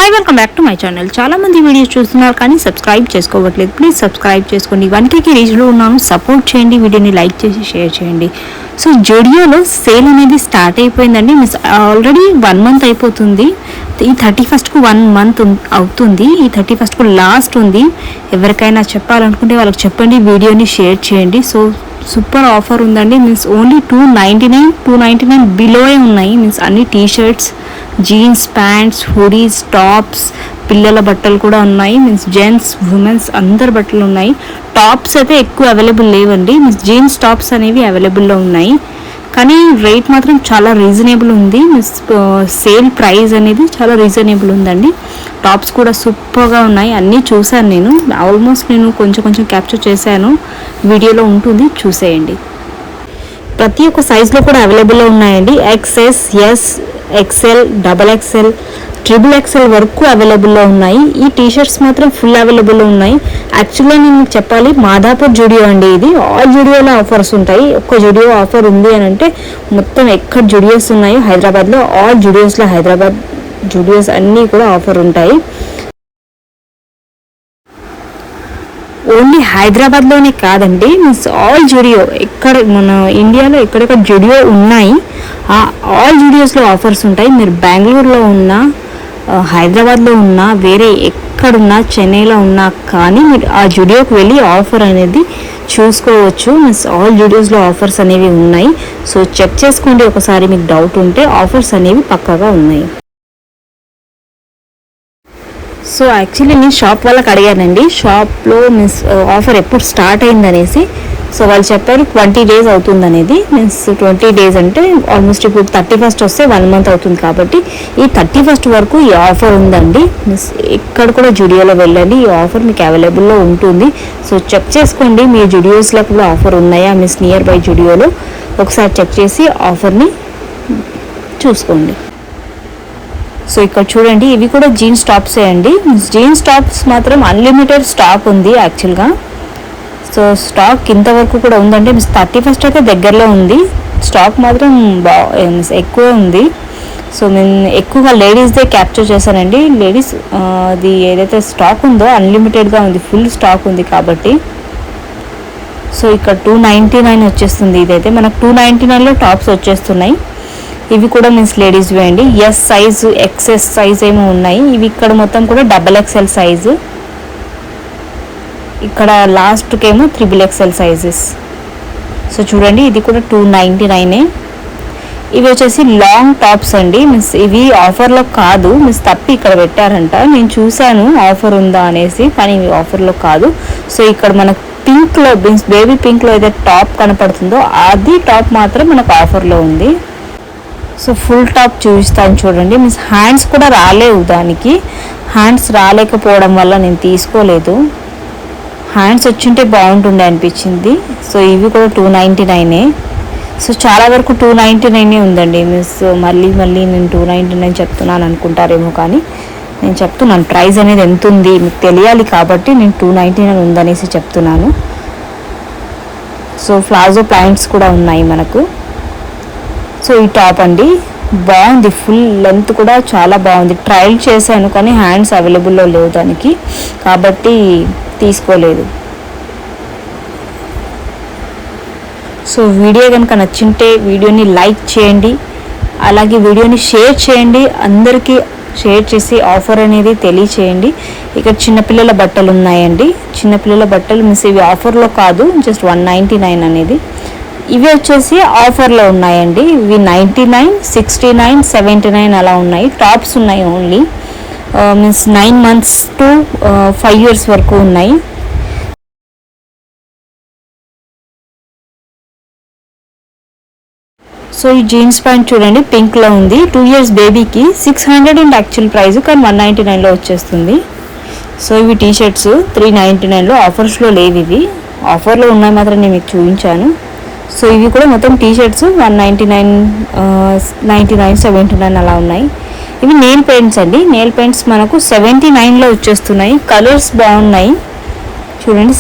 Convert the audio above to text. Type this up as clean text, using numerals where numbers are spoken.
Hi, welcome back to my channel. చాలా మంది videos చూస్తున్నారు కానీ సబ్స్క్రైబ్ చేసుకోవట్లేదు. ప్లీజ్ సబ్స్క్రైబ్ చేసుకోండి. 1K రీచ్లో ఉన్నాను. సపోర్ట్ చేయండి, వీడియోని లైక్ చేసి షేర్ చేయండి. సో జూడియోలో సేల్ అనేది స్టార్ట్ అయిపోయిందండి. ఆల్రెడీ 1 మంత్ అయిపోతుంది. ఈ 31st 1 మంత్ అవుతుంది. ఈ 31st లాస్ట్ ఉంది. ఎవరికైనా చెప్పాలనుకుంటే వాళ్ళకి చెప్పండి, వీడియోని షేర్ చేయండి. సో సూపర్ ఆఫర్ ఉందండి. ఓన్లీ 299 బిలోయే ఉన్నాయి. అన్ని t-shirts, jeans, pants, hoodies, tops, పిల్లల బట్టలు కూడా ఉన్నాయి. జెంట్స్, ఉమెన్స్ అందరి బట్టలు ఉన్నాయి. టాప్స్ అయితే ఎక్కువ అవైలబుల్ లేవండి. జీన్స్ టాప్స్ అనేవి అవైలబుల్లో ఉన్నాయి, కానీ రేట్ మాత్రం చాలా రీజనబుల్ ఉంది. సేల్ ప్రైస్ అనేది చాలా రీజనబుల్ ఉందండి. టాప్స్ కూడా సూపర్గా ఉన్నాయి. అన్నీ చూశాను నేను. ఆల్మోస్ట్ నేను కొంచెం క్యాప్చర్ చేశాను. వీడియోలో ఉంటుంది, చూసేయండి. ప్రతి ఒక్క సైజులో కూడా అవైలబుల్లో ఉన్నాయండి. XS, S, XL, XXL, XXL వరకు అవైలబుల్లో ఉన్నాయి. ఈ టీషర్ట్స్ మాత్రం ఫుల్ అవైలబుల్లో ఉన్నాయి. యాక్చువల్గా నేను చెప్పాలి, మాదాపూర్ జూడియో అండి ఇది. ఆల్ జూడియోలో ఆఫర్స్ ఉంటాయి. ఒక్క జూడియో ఆఫర్ ఉంది అని అంటే మొత్తం ఎక్కడ జూడియోస్ ఉన్నాయో హైదరాబాద్లో, ఆల్ జూడియోస్లో హైదరాబాద్ జూడియోస్ అన్నీ కూడా ఆఫర్ ఉంటాయి. ఓన్లీ హైదరాబాద్లోనే కాదండి, ఆల్ జూడియో ఎక్కడ మన ఇండియాలో ఎక్కడెక్కడ జూడియో ఉన్నాయి ఆల్ జూడియోస్లో ఆఫర్స్ ఉంటాయి. మీరు బెంగళూరులో ఉన్నా, హైదరాబాద్లో ఉన్నా, వేరే ఎక్కడున్నా, చెన్నైలో ఉన్నా కానీ మీరు ఆ జూడియోకి వెళ్ళి ఆఫర్ అనేది చూసుకోవచ్చు. ఆల్ జూడియోస్లో ఆఫర్స్ అనేవి ఉన్నాయి. సో చెక్ చేసుకోండి ఒకసారి, మీకు డౌట్ ఉంటే. ఆఫర్స్ అనేవి పక్కాగా ఉన్నాయి. సో యాక్చువల్లీ నేను షాప్ వాళ్ళకి అడిగానండి, షాప్లో ఆఫర్ ఎప్పుడు స్టార్ట్ అయిందనేసి. సో వాళ్ళు చెప్పారు 20 days అవుతుంది అనేది. 20 days అంటే ఆల్మోస్ట్ ఇప్పుడు 31st వస్తే 1 month అవుతుంది. కాబట్టి ఈ 31st వరకు ఈ ఆఫర్ ఉందండి. ఇక్కడ కూడా జూడియోలో వెళ్ళండి, ఈ ఆఫర్ మీకు అవైలబుల్లో ఉంటుంది. సో చెక్ చేసుకోండి, మీ జూడియోస్లో కూడా ఆఫర్ ఉన్నాయా నియర్ బై జూడియోలో ఒకసారి చెక్ చేసి ఆఫర్ని చూసుకోండి. సో ఇక్కడ చూడండి, ఇవి కూడా జీన్స్ టాప్సే అండి. జీన్స్ టాప్స్ మాత్రం అన్లిమిటెడ్ స్టాక్ ఉంది యాక్చువల్గా. సో స్టాక్ ఇంతవరకు కూడా ఉందంటే 31st అయితే దగ్గరలో ఉంది. స్టాక్ మాత్రం ఎక్కువ ఉంది. సో నేను ఎక్కువగా లేడీస్దే క్యాప్చర్ చేశానండి. లేడీస్ అది ఏదైతే స్టాక్ ఉందో అన్లిమిటెడ్గా ఉంది, ఫుల్ స్టాక్ ఉంది కాబట్టి. సో ఇక్కడ 299 వచ్చేస్తుంది. ఇదైతే మనకు 299లో టాప్స్ వచ్చేస్తున్నాయి. ఇవి కూడా లేడీస్ వేయండి. S సైజు, XS సైజ్ ఏమో ఉన్నాయి. ఇవి ఇక్కడ మొత్తం కూడా XXL సైజు, ఇక్కడ లాస్ట్కేమో XXL సైజెస్. సో చూడండి, ఇది కూడా 299. ఇవి వచ్చేసి లాంగ్ టాప్స్ అండి. ఇవి ఆఫర్లో కాదు, తప్పి ఇక్కడ పెట్టారంట. నేను చూశాను ఆఫర్ ఉందా అనేసి, కానీ ఇవి ఆఫర్లో కాదు. సో ఇక్కడ మనకు పింక్లో, బేబీ పింక్లో ఏదైతే టాప్ కనపడుతుందో అది టాప్ మాత్రం మనకు ఆఫర్లో ఉంది. సో ఫుల్ టాప్ చూపిస్తాను చూడండి. హ్యాండ్స్ కూడా రాలేవు, దానికి హ్యాండ్స్ రాలేకపోవడం వల్ల నేను తీసుకోలేదు. హ్యాండ్స్ వచ్చింటే బాగుంటుండే అనిపించింది. సో ఇవి కూడా 299. సో చాలా వరకు 299 ఉందండి. మళ్ళీ నేను 299 చెప్తున్నాను అనుకుంటారేమో, కానీ నేను చెప్తున్నాను ప్రైస్ అనేది ఎంత ఉంది మీకు తెలియాలి కాబట్టి నేను 299 ఉందనేసి చెప్తున్నాను. సో ప్లాజో ప్యాంట్స్ కూడా ఉన్నాయి మనకు. సో ఈ టాప్ అండి బాగుంది, ఫుల్ లెంత్ కూడా చాలా బాగుంది. ట్రయల్ చేశాను కానీ హ్యాండ్స్ అవైలబుల్లో లేవు దానికి, కాబట్టి తీసుకోలేదు. సో వీడియో కనుక నచ్చింటే వీడియోని లైక్ చేయండి, అలాగే వీడియోని షేర్ చేయండి, అందరికీ షేర్ చేసి ఆఫర్ అనేది తెలియచేయండి. ఇక్కడ చిన్నపిల్లల బట్టలు ఉన్నాయండి. చిన్నపిల్లల బట్టలు ఇవి ఆఫర్లో కాదు, జస్ట్ 199 అనేది. ఇవి వచ్చేసి ఆఫర్లో ఉన్నాయండి. ఇవి 99, 69, 79 అలా ఉన్నాయి. టాప్స్ ఉన్నాయి ఓన్లీ. 9 months to 5 years వరకు ఉన్నాయి. సో ఈ జీన్స్ ప్యాంట్ చూడండి, పింక్లో ఉంది. 2 years బేబీకి 600 అండ్ యాక్చువల్ ప్రైస్, కానీ 199లో వచ్చేస్తుంది. సో ఇవి టీషర్ట్స్ 399లో, ఆఫర్స్లో లేవు ఇవి. ఆఫర్లో ఉన్నాయి మాత్రం నేను మీకు చూపించాను. సో ఇవి కూడా మొత్తం టీషర్ట్స్ 199, 99, 79 అలా ఉన్నాయి. ఇవి నెయిల్ పెయింట్స్ అండి. నెయిల్ పెయింట్స్ మనకు 79లో వచ్చేస్తున్నాయి. కలర్స్ బాగున్నాయి చూడండి.